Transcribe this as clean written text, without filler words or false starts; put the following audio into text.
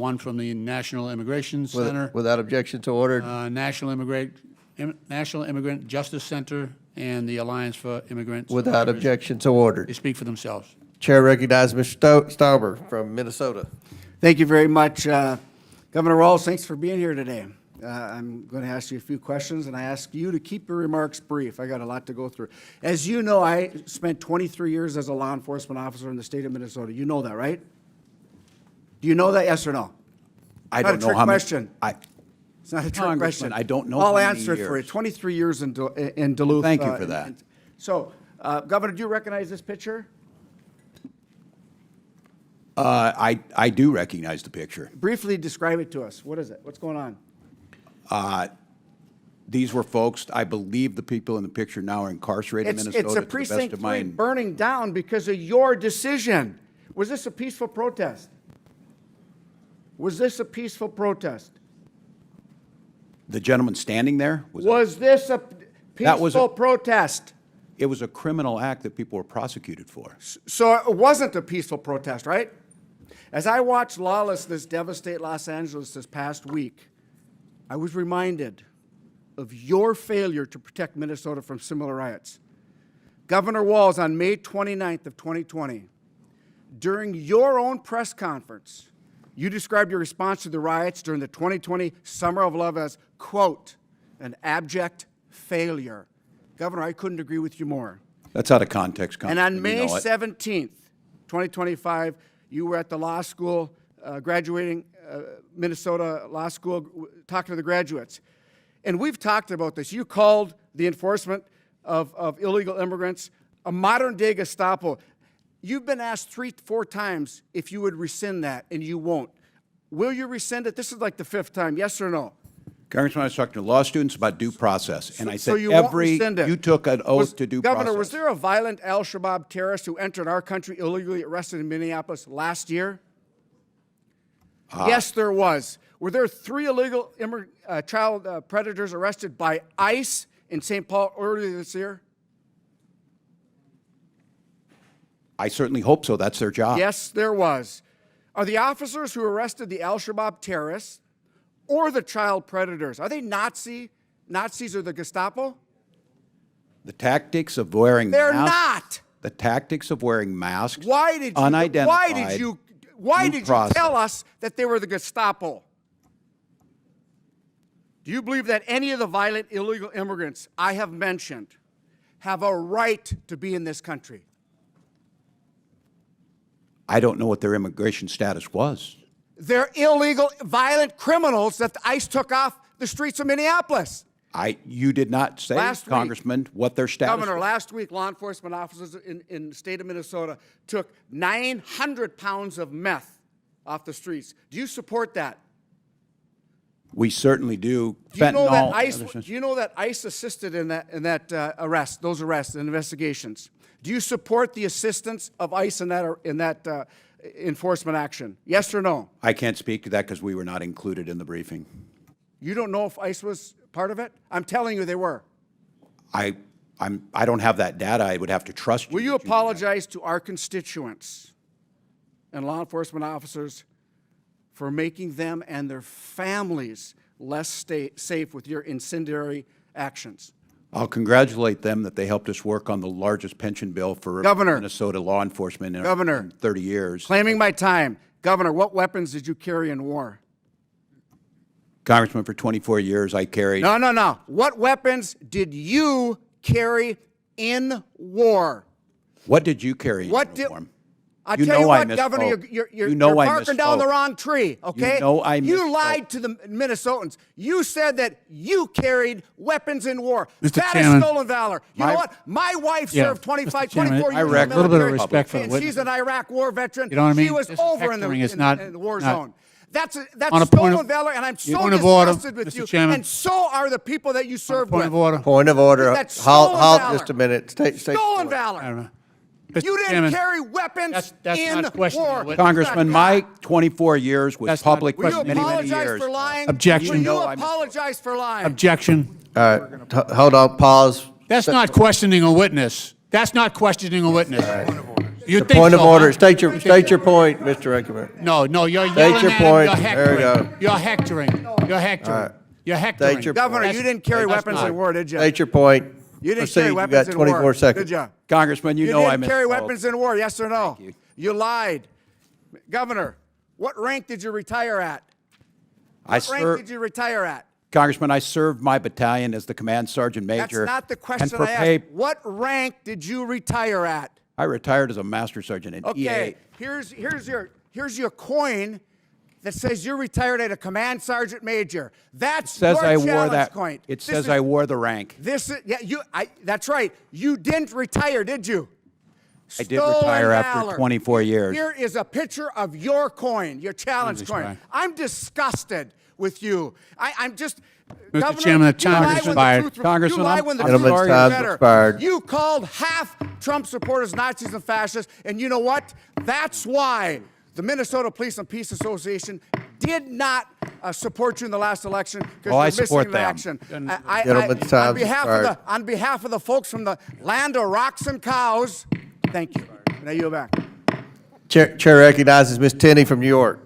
one from the National Immigration Center, Without objection to order. National Immigrant Justice Center, and the Alliance for Immigrants. Without objection to order. They speak for themselves. Chair recognizes Mr. Stauber from Minnesota. Thank you very much. Governor Walz, thanks for being here today. I'm going to ask you a few questions, and I ask you to keep your remarks brief. I got a lot to go through. As you know, I spent 23 years as a law enforcement officer in the state of Minnesota. You know that, right? Do you know that, yes or no? I don't know how many. Question. It's not a trick question. I don't know I'll how many answer it for you. years. 23 years in Duluth. Thank you for that. So, Governor, do you recognize this picture? I do recognize the picture. Briefly describe it to us. What is it? What's going on? These were folks, I believe the people in the picture now are incarcerated in Minnesota. It's a to the best precinct of 3 my burning down because of your decision. Was this a peaceful protest? Was this a peaceful protest? The gentleman standing there? Was this a peaceful protest? It was a criminal act that people were prosecuted for. So it wasn't a peaceful protest, right? As I watched lawlessness devastate Los Angeles this past week, I was reminded of your failure to protect Minnesota from similar riots. Governor Walz, on May 29th of 2020, during your own press conference, you described your response to the riots during the 2020 Summer of Love as, quote, an abject failure. Governor, I couldn't agree with you more. That's out of context. And on May 17th, 2025, you were at the law school, graduating Minnesota Law School, talking to the graduates. And we've talked about this. You called the enforcement of illegal immigrants a modern-day Gestapo. You've been asked 3-4 times if you would rescind that, and you won't. Will you rescind it? This is like the 5th time, yes or no? Congressman, I was talking to law students about due process, and I said you you took an oath to due process. Governor, was there a violent al-Shabaab terrorist who entered our country illegally, arrested in Minneapolis last year? Yes, there was. Were there 3 illegal child predators arrested by ICE in St. Paul earlier this year? I certainly hope so. That's their job. Yes, there was. Are the officers who arrested the al-Shabaab terrorists or the child predators, are they Nazis or the Gestapo? The tactics of wearing They're masks. not. The tactics of wearing masks. Why did you tell us that they were the Gestapo? Do you believe that any of the violent illegal immigrants I have mentioned have a right to be in this country? I don't know what their immigration status was. They're illegal, violent criminals that the ICE took off the streets of Minneapolis. You did not say, Congressman, what their status Governor, was. last week, law enforcement officers in the state of Minnesota took 900 pounds of meth off the streets. Do you support that? We certainly do. Do you know that ICE assisted in that those arrests and investigations? Do you support the assistance of ICE in that enforcement action? Yes or no? I can't speak to that because we were not included in the briefing. You don't know if ICE was part of it? I'm telling you they were. I don't have that data. I would have to trust you. Will you apologize to our constituents and law enforcement officers for making them and their families less safe with your incendiary actions? I'll congratulate them that they helped us work on the largest pension bill for Minnesota law enforcement in 30 years. Claiming my time. Governor, what weapons did you carry in war? Congressman, for 24 years, I carried... No. What weapons did you carry in war? What did you carry in uniform? I'll tell you what, Governor, you're barking down the wrong tree, okay? You lied to the Minnesotans. You said that you carried weapons in war. That is stolen valor. You know what? My wife served 24 years in the military. A little bit of respect for the witness. She's an Iraq war veteran. You know what I mean? She was over in the war zone. That's stolen valor, and I'm so disgusted with you. And so are the people that you served with. Point of order. Halt just a minute. Stolen valor. You didn't carry weapons in war. Congressman, my 24 years was public for many years. For lying? Objection. Will you apologize for lying? Objection. Hold on, pause. That's not questioning a witness. That's not questioning a witness. You The think point of so, order, huh? state your point, Mr. Ranking. No, no, you're State yelling your at him, point. you're There we hectoring. go. You're hectoring. You're hectoring. You're hectoring. State your Governor, point. you didn't carry that's weapons not- in war, did you? State your point. You didn't Proceed. carry You weapons got in war, 24 seconds. did you? Congressman, you know I didn't carry misspoke. weapons in war, yes or no? you. You lied. Governor, what rank did you retire at? I What rank served, did you retire at? Congressman, I served my battalion as the command sergeant That's major. not the and question for I pay- asked. What rank did you retire at? I retired as a master sergeant in Okay, EA. here's your coin that says you're retired at a command sergeant major. That's Says your I wore challenge that. coin. It This says is- I wore the rank. This is, yeah, that's right. You didn't retire, did you? I did retire after valor. 24 years. Here is a picture of your coin, your challenge Jesus coin. Christ. I'm disgusted with you. I'm just. Mr. Governor, Chairman, the you time lie has when the expired. truth was- Congressman, you lie I'm- when the I'm truth Gentleman's was time's better. expired. You called half Trump supporters Nazis and fascists, and you know what? That's why the Minnesota Police and Peace Association did not support you in the last election because Well, I you're missing support in them. action. Gentleman's time's expired. On behalf of the folks from the land of rocks and cows, thank you. Now you go back. Chair recognizes Ms. Tenney from New York.